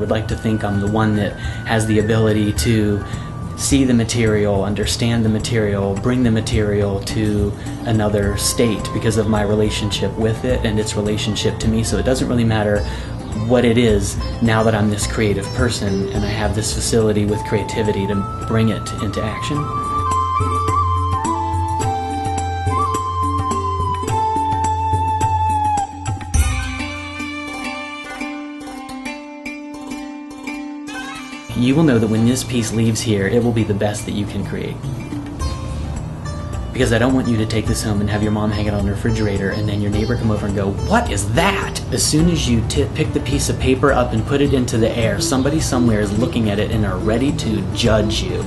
would like to think I'm the one that has the ability to see the material, understand the material, bring the material to another state because of my relationship with it and its relationship to me. So it doesn't really matter what it is now that I'm this creative person and I have this facility with creativity to bring it into action. You will know that when this piece leaves here, it will be the best that you can create. Because I don't want you to take this home and have your mom hang it on the refrigerator and then your neighbor come over and go, "What is that?" As soon as you pick the piece of paper up and put it into the air, somebody somewhere is looking at it and are ready to judge you.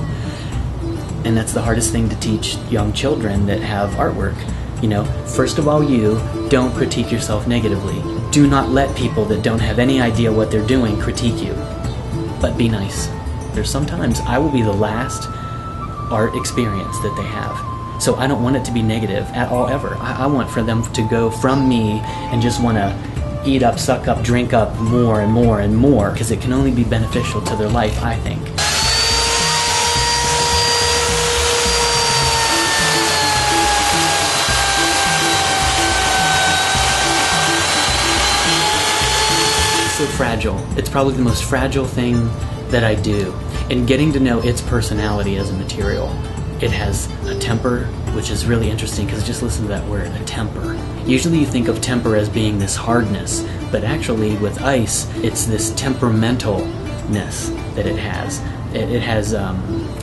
And that's the hardest thing to teach young children that have artwork. You know, first of all, you don't critique yourself negatively. Do not let people that don't have any idea what they're doing critique you. But be nice. There's sometimes I will be the last art experience that they have. So I don't want it to be negative at all ever. I want for them to go from me and just want to eat up, suck up, drink up more and more and more, because it can only be beneficial to their life, I think. So fragile. It's probably the most fragile thing that I do. And getting to know its personality as a material. It has a temper, which is really interesting because just listen to that word, a temper. Usually you think of temper as being this hardness, but actually with ice, it's this temperamentalness that it has. It has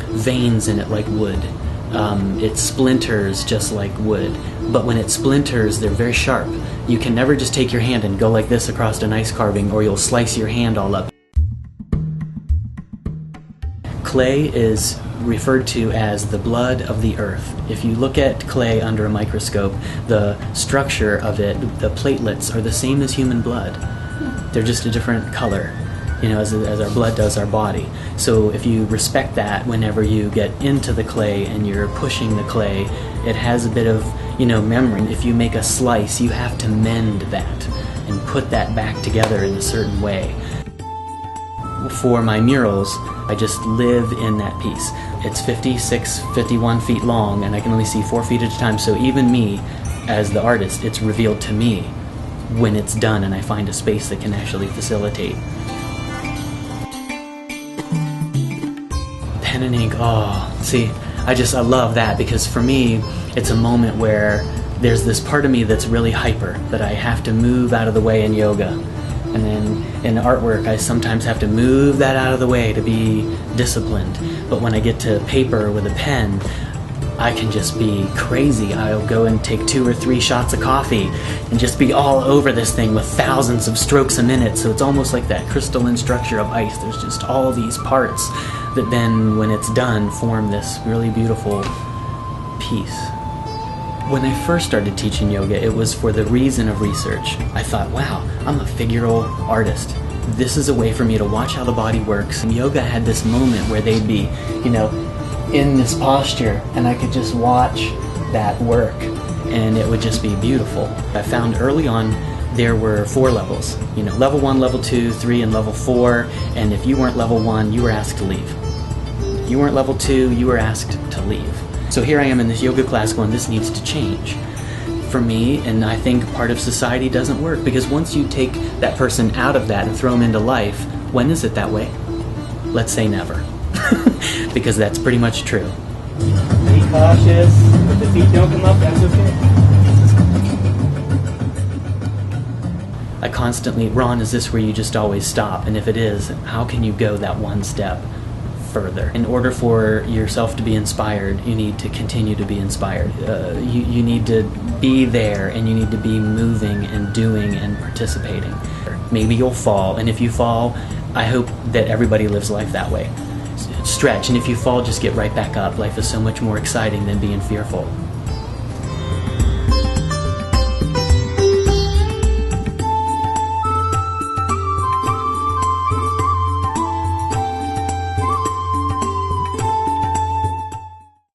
veins in it like wood. It splinters just like wood, but when it splinters, they're very sharp. You can never just take your hand and go like this across an ice carving, or you'll slice your hand all up. Clay is referred to as the blood of the earth. If you look at clay under a microscope, the structure of it, the platelets, are the same as human blood. They're just a different color, you know, as our blood does our body. So if you respect that whenever you get into the clay and you're pushing the clay, it has a bit of, you know, memory. If you make a slice, you have to mend that and put that back together in a certain way. For my murals, I just live in that piece. It's 56, 51 feet long, and I can only see 4 feet at a time, so even me, as the artist, it's revealed to me when it's done and I find a space that can actually facilitate. Pen and ink, oh, see, I love that, because for me, it's a moment where there's this part of me that's really hyper, that I have to move out of the way in yoga. And then in artwork, I sometimes have to move that out of the way to be disciplined. But when I get to paper with a pen, I can just be crazy. I'll go and take 2 or 3 shots of coffee and just be all over this thing with thousands of strokes a minute. So it's almost like that crystalline structure of ice. There's just all these parts that then, when it's done, form this really beautiful piece. When I first started teaching yoga, it was for the reason of research. I thought, wow, I'm a figural artist. This is a way for me to watch how the body works. And yoga had this moment where they'd be, you know, in this posture, and I could just watch that work, and it would just be beautiful. I found early on there were 4 levels. You know, level 1, level 2, 3, and level 4, and if you weren't level 1, you were asked to leave. If you weren't level 2, you were asked to leave. So here I am in this yoga class going, this needs to change for me, and I think part of society doesn't work, because once you take that person out of that and throw them into life, when is it that way? Let's say never, because that's pretty much true. Be cautious, if the feet don't come up, that's okay. I constantly, Ron, is this where you just always stop? And if it is, how can you go that one step further? In order for yourself to be inspired, you need to continue to be inspired. You need to be there, and you need to be moving and doing and participating. Maybe you'll fall, and if you fall, I hope that everybody lives life that way. Stretch, and if you fall, just get right back up. Life is so much more exciting than being fearful.